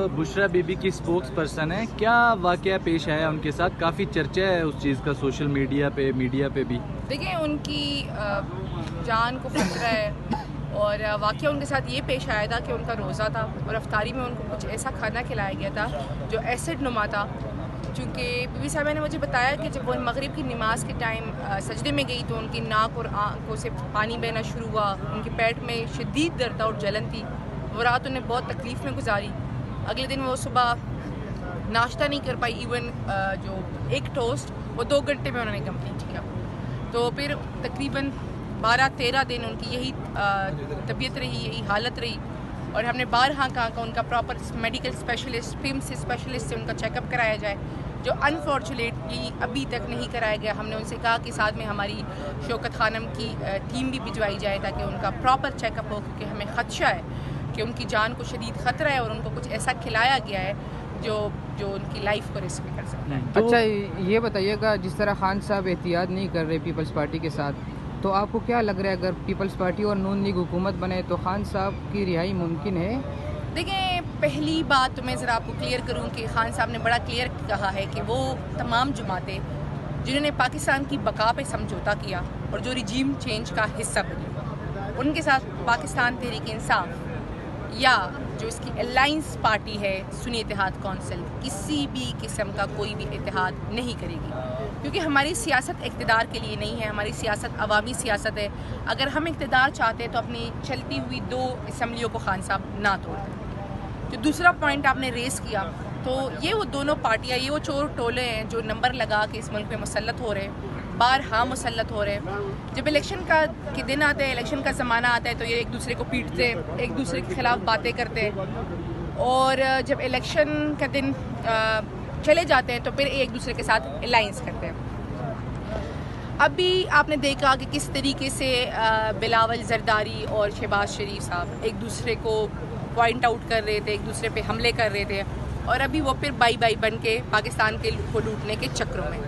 Bushra be be کی spokes person ہیں، کیا واقعہ پیش آیا ان کے ساتھ؟ کافی چرچا ہے اس چیز کا سوشل میڈیا پہ بھی. دیکھیں ان کی جان کو خطرہ ہے، اور واقعہ ان کے ساتھ یہ پیش آیا تھا کہ ان کا روزہ تھا اور افطاری میں ان کو کچھ ایسا کھانا کھلایا گیا تھا جو ایسڈ نما تھا. چونکہ بی بی صاحبہ نے مجھے بتایا کہ جب وہ مغرب کی نماز کے ٹائم سجدے میں گئی تو ان کی ناک اور آنکھوں سے پانی بہنا شروع ہوا، ان کے پیٹ میں شدید درد تھا اور جلن تھی. وہ رات انہیں بہت تکلیف میں گزاری. اگلے دن وہ صبح ناشتہ نہیں کر پائی، ایون جو ایک ٹوسٹ وہ 2 گھنٹے میں انہوں نے کمپلیٹ کیا. تو پھر تقریباً 12-13 دن ان کی یہی طبیعت رہی، یہی حالت رہی، اور ہم نے بارہا کہا کہ ان کا proper medical specialist PIMS specialist سے ان کا چیک اپ کرایا جائے، جو انفارچونیٹلی ابھی تک نہیں کرایا گیا. ہم نے ان سے کہا کہ ساتھ میں ہماری شوکت خانم کی ٹیم بھی بھجوائی جائے تاکہ ان کا پراپر چیک اپ ہو، کیونکہ ہمیں خدشہ ہے کہ ان کی جان کو شدید خطرہ ہے اور ان کو کچھ ایسا کھلایا گیا ہے جو ان کی لائف کو رسک میں کر سکتا ہے. اچھا یہ بتائیے گا، جس طرح خان صاحب احتیاط نہیں کر رہے پیپلز پارٹی کے ساتھ، تو آپ کو کیا لگ رہا ہے اگر پیپلز پارٹی اور نون لیگ حکومت بنے تو خان صاحب کی رہائی ممکن ہے؟ دیکھیں پہلی بات تو میں ذرا آپ کو کلیئر کروں کہ خان صاحب نے بڑا کلیئر کہا ہے کہ وہ تمام جماعتیں جنہوں نے پاکستان کی بقا پہ سمجھوتا کیا اور جو رجیم چینج کا حصہ بنی، ان کے ساتھ پاکستان تحریک انصاف یا جو اس کی الائنس پارٹی ہے سنی اتحاد کونسل کسی بھی قسم کا کوئی بھی اتحاد نہیں کرے گی، کیونکہ ہماری سیاست اقتدار کے لیے نہیں ہے، ہماری سیاست عوامی سیاست ہے. اگر ہم اقتدار چاہتے ہیں تو اپنی چلتی ہوئی 2 اسمبلیوں کو خان صاحب نہ توڑ دیں. جو دوسرا پوائنٹ آپ نے ریز کیا، تو یہ وہ دونوں پارٹیاں، یہ وہ چور ٹولے ہیں جو نمبر لگا کے اس ملک میں مسلط ہو رہے ہیں، بارہا مسلط ہو رہے ہیں. جب الیکشن کے دن آتے ہیں، الیکشن کا زمانہ آتا ہے تو یہ ایک دوسرے کو پیٹتے ہیں، ایک دوسرے کے خلاف باتیں کرتے ہیں، اور جب الیکشن کا دن چلے جاتے ہیں تو پھر ایک دوسرے کے ساتھ الائنس کرتے ہیں. ابھی آپ نے دیکھا کہ کس طریقے سے بلاول زرداری اور شہباز شریف صاحب ایک دوسرے کو پوائنٹ آؤٹ کر رہے تھے، ایک دوسرے پہ حملے کر رہے تھے، اور ابھی وہ پھر بائی بن کے پاکستان کے کو لوٹنے کے چکروں میں.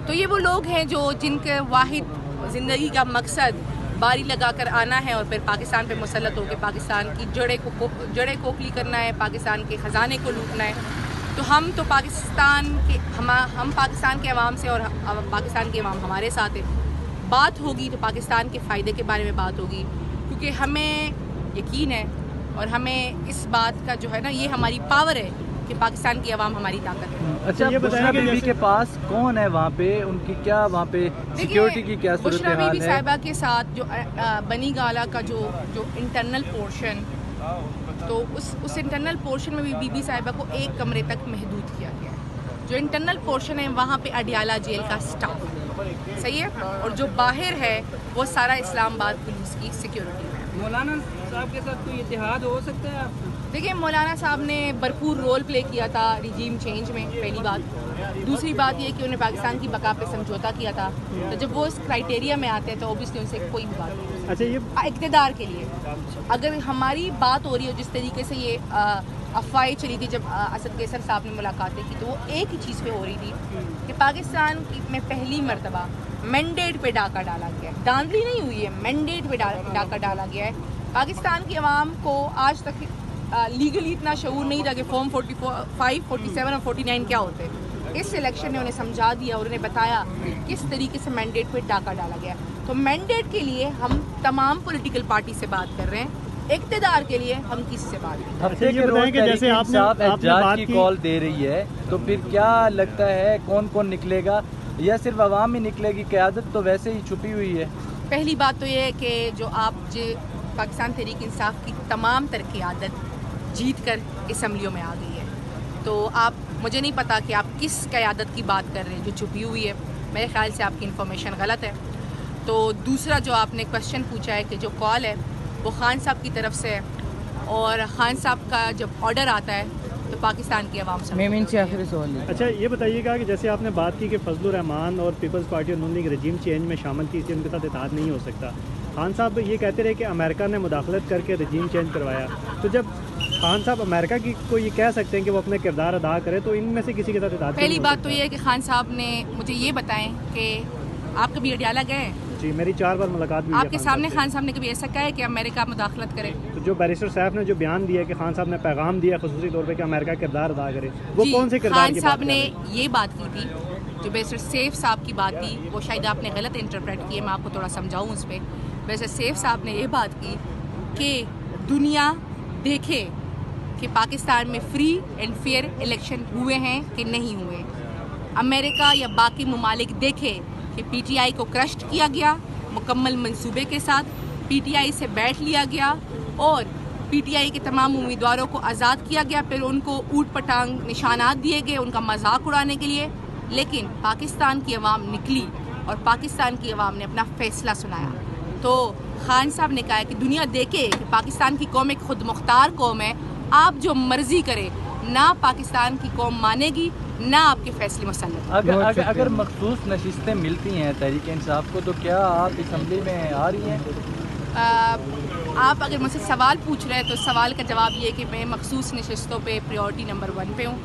تو یہ وہ لوگ ہیں جن کے واحد زندگی کا مقصد باری لگا کر آنا ہے اور پھر پاکستان پہ مسلط ہو کے پاکستان کی جڑیں کھوکھلی کرنا ہے، پاکستان کے خزانے کو لوٹنا ہے. تو ہم پاکستان کے عوام سے اور پاکستان کے عوام ہمارے ساتھ ہے. بات ہوگی تو پاکستان کے فائدے کے بارے میں بات ہوگی، کیونکہ ہمیں یقین ہے اور ہمیں اس بات کا جو ہے نا، یہ ہماری پاور ہے کہ پاکستان کی عوام ہماری طاقت ہے. اچھا بشرا بی بی کے پاس کون ہے وہاں پہ؟ ان کی کیا وہاں پہ سیکیورٹی کی کیا صورتحال ہے؟ بشرا بی بی صاحبہ کے ساتھ جو بنی گالا کا جو انٹرنل پورشن، تو اس انٹرنل پورشن میں بھی بی بی صاحبہ کو 1 کمرے تک محدود کیا گیا ہے. جو انٹرنل پورشن ہے وہاں پہ اڈیالہ جیل کا سٹاف صحیح ہے، اور جو باہر ہے وہ سارا اسلام آباد پولیس کی سیکیورٹی میں. مولانا صاحب کے ساتھ کوئی اتحاد ہو سکتا ہے آپ؟ دیکھیں مولانا صاحب نے بھرپور رول پلے کیا تھا رجیم چینج میں، پہلی بات. دوسری بات یہ کہ انہیں پاکستان کی بقا پہ سمجھوتا کیا تھا، تو جب وہ اس کرائٹیریا میں آتے ہیں تو اوبیسلی ان سے کوئی بھی بات نہیں. اچھا یہ اقتدار کے لیے اگر ہماری بات ہو رہی ہے، جس طریقے سے یہ افواہیں چلی تھی جب اسد قیصر صاحب نے ملاقاتیں کی، تو وہ ایک ہی چیز پہ ہو رہی تھی کہ پاکستان میں پہلی مرتبہ مینڈیٹ پہ ڈاکہ ڈالا گیا ہے. دھاندلی نہیں ہوئی ہے، مینڈیٹ پہ ڈاکہ ڈالا گیا ہے. پاکستان کی عوام کو آج تک لیگلی اتنا شعور نہیں تھا کہ فارم 45، 47 اور 49 کیا ہوتے ہیں. اس الیکشن نے انہیں سمجھا دیا اور انہیں بتایا کس طریقے سے مینڈیٹ پہ ڈاکہ ڈالا گیا. تو مینڈیٹ کے لیے ہم تمام پولیٹیکل پارٹی سے بات کر رہے ہیں، اقتدار کے لیے ہم کسی سے بات نہیں. ہفتے کے روز جیسے احتجاج کی کال دے رہی ہے، تو پھر کیا لگتا ہے کون نکلے گا، یا صرف عوام ہی نکلے گی؟ قیادت تو ویسے ہی چھپی ہوئی ہے. پہلی بات تو یہ ہے کہ جو پاکستان تحریک انصاف کی تمام تر قیادت جیت کر اسمبلیوں میں آ گئی ہے. تو مجھے نہیں پتا کہ آپ کس قیادت کی بات کر رہے ہیں جو چھپی ہوئی ہے. میرے خیال سے آپ کی انفارمیشن غلط ہے. تو دوسرا جو آپ نے کوشچن پوچھا ہے کہ جو کال ہے وہ خان صاحب کی طرف سے ہے، اور خان صاحب کا جب آرڈر آتا ہے تو پاکستان کی عوام سے. میں ان سے آخری سوال ہے. اچھا یہ بتائیے گا کہ جیسے آپ نے بات کی کہ فضل الرحمان اور پیپلز پارٹی اور نون لیگ رجیم چینج میں شامل تھی، اس لیے ان کے ساتھ اتحاد نہیں ہو سکتا. خان صاحب یہ کہتے رہے کہ امریکہ نے مداخلت کر کے رجیم چینج کروایا. تو جب خان صاحب امریکہ کی کو یہ کہہ سکتے ہیں کہ وہ اپنے کردار ادا کرے، تو ان میں سے کسی کے ساتھ اتحاد؟ پہلی بات تو یہ ہے کہ خان صاحب نے مجھے یہ بتائیں کہ آپ کبھی اڈیالہ گئے ہیں؟ جی میری 4 بار ملاقات بھی آپ کے سامنے خان صاحب نے کبھی ایسا کہا ہے کہ امریکہ مداخلت کرے؟ جو بیرسٹر صاحب نے جو بیان دیا کہ خان صاحب نے پیغام دیا خصوصی طور پہ کہ امریکہ کردار ادا کرے، وہ کون سے کردار خان کی صاحب بات نے کر رہے ہیں؟ یہ بات کی تھی جو بیرسٹر سیف صاحب کی بات تھی، وہ شاید آپ نے غلط انٹرپریٹ کی ہے، میں آپ کو تھوڑا سمجھاؤں اس پہ. بیرسٹر سیف صاحب نے یہ بات کی کہ دنیا دیکھے کہ پاکستان میں فری اینڈ فیئر الیکشن ہوئے ہیں کہ نہیں ہوئے. امریکہ یا باقی ممالک دیکھے کہ پی ٹی آئی کو کرشٹ کیا گیا مکمل منصوبے کے ساتھ، پی ٹی آئی سے بیٹھ لیا گیا اور پی ٹی آئی کے تمام امیدواروں کو آزاد کیا گیا، پھر ان کو اوٹ پٹانگ نشانات دیے گئے ان کا مذاق اڑانے کے لیے. لیکن پاکستان کی عوام نکلی اور پاکستان کی عوام نے اپنا فیصلہ سنایا. تو خان صاحب نے کہا ہے کہ دنیا دیکھے کہ پاکستان کی قوم ایک خود مختار قوم ہے، آپ جو مرضی کرے نہ پاکستان کی قوم مانے گی نہ آپ کے فیصلے مسلط. اگر مخصوص نشستیں ملتی ہیں تحریک انصاف کو تو کیا آپ اسمبلی میں آ رہی ہیں؟ آپ اگر مجھ سے سوال پوچھ رہے ہیں تو سوال کا جواب یہ ہے کہ میں مخصوص نشستوں پہ پریورٹی نمبر 1 پہ ہوں.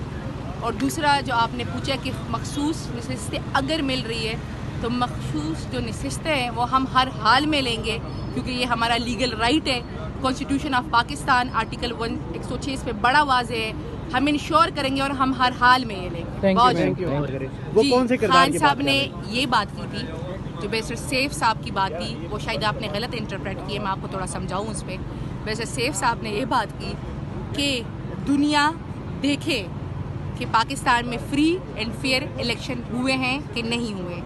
اور دوسرا جو آپ نے پوچھا کہ مخصوص نشستیں اگر مل رہی ہے تو مخصوص جو نشستیں ہیں وہ ہم ہر حال میں لیں گے کیونکہ یہ ہمارا لیگل رائٹ ہے. کانسٹیٹیوشن آف پاکستان آرٹیکل 106 اس پہ بڑا واضح ہے. ہم انشور کریں گے اور ہم ہر حال میں یہ لیں گے. وہ کون سے کردار خان کی صاحب بات نے یہ بات کی تھی جو بیرسٹر سیف صاحب کی بات تھی، وہ شاید آپ نے غلط انٹرپریٹ کی ہے، میں آپ کو تھوڑا سمجھاؤں اس پہ. بیرسٹر سیف صاحب نے یہ بات کی کہ دنیا دیکھے کہ پاکستان میں فری اینڈ فیئر الیکشن ہوئے ہیں کہ نہیں ہوئے.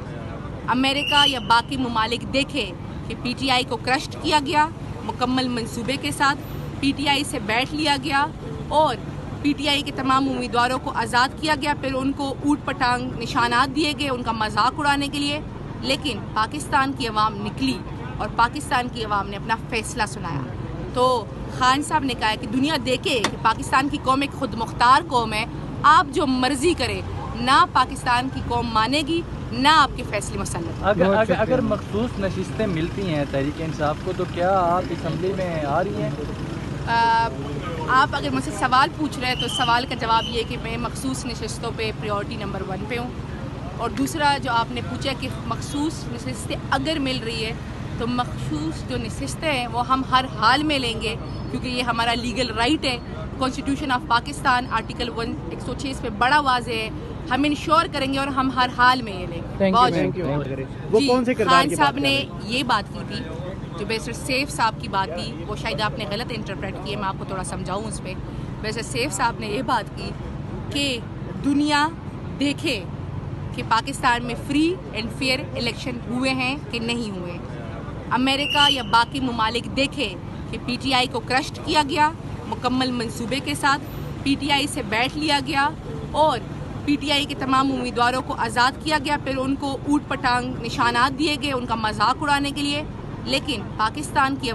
امریکہ یا باقی ممالک دیکھے کہ پی ٹی آئی کو کرشٹ کیا گیا مکمل منصوبے کے ساتھ، پی ٹی آئی سے بیٹھ لیا گیا اور پی ٹی آئی کے تمام امیدواروں کو آزاد کیا گیا، پھر ان کو اوٹ پٹانگ نشانات دیے گئے ان کا مذاق اڑانے کے لیے. لیکن پاکستان کی عوام نکلی اور پاکستان کی عوام نے اپنا فیصلہ سنایا. تو خان صاحب نے کہا ہے کہ دنیا دیکھے کہ پاکستان کی قوم ایک خود مختار قوم ہے، آپ جو مرضی کرے نہ پاکستان کی قوم مانے گی نہ آپ کے فیصلے مسلط. اگر مخصوص نشستیں ملتی ہیں تحریک انصاف کو تو کیا آپ اسمبلی میں آ رہی ہیں؟ آپ اگر مجھ سے سوال پوچھ رہے ہیں تو سوال کا جواب یہ ہے کہ میں مخصوص نشستوں پہ پریورٹی نمبر 1 پہ ہوں. اور دوسرا جو آپ نے پوچھا کہ مخصوص نشستیں اگر مل رہی ہے تو مخصوص جو نشستیں ہیں وہ ہم ہر حال میں لیں گے کیونکہ یہ ہمارا لیگل رائٹ ہے. کانسٹیٹیوشن آف پاکستان آرٹیکل 106 اس پہ بڑا واضح ہے. ہم انشور کریں گے اور ہم ہر حال میں یہ لیں گے. وہ کون سے کردار خان کی صاحب بات نے یہ بات کی تھی جو بیرسٹر سیف صاحب کی بات تھی، وہ شاید آپ نے غلط انٹرپریٹ کی ہے، میں آپ کو تھوڑا سمجھاؤں اس پہ. بیرسٹر سیف صاحب نے یہ بات کی کہ دنیا دیکھے کہ پاکستان میں فری اینڈ فیئر الیکشن ہوئے ہیں کہ نہیں ہوئے. امریکہ یا باقی ممالک دیکھے کہ پی ٹی آئی کو کرشٹ کیا گیا مکمل منصوبے کے ساتھ، پی ٹی آئی سے بیٹھ لیا گیا اور پی ٹی آئی کے تمام امیدواروں کو آزاد کیا گیا، پھر ان کو اوٹ پٹانگ نشانات دیے گئے ان کا مذاق اڑانے کے لیے. لیکن پاکستان کی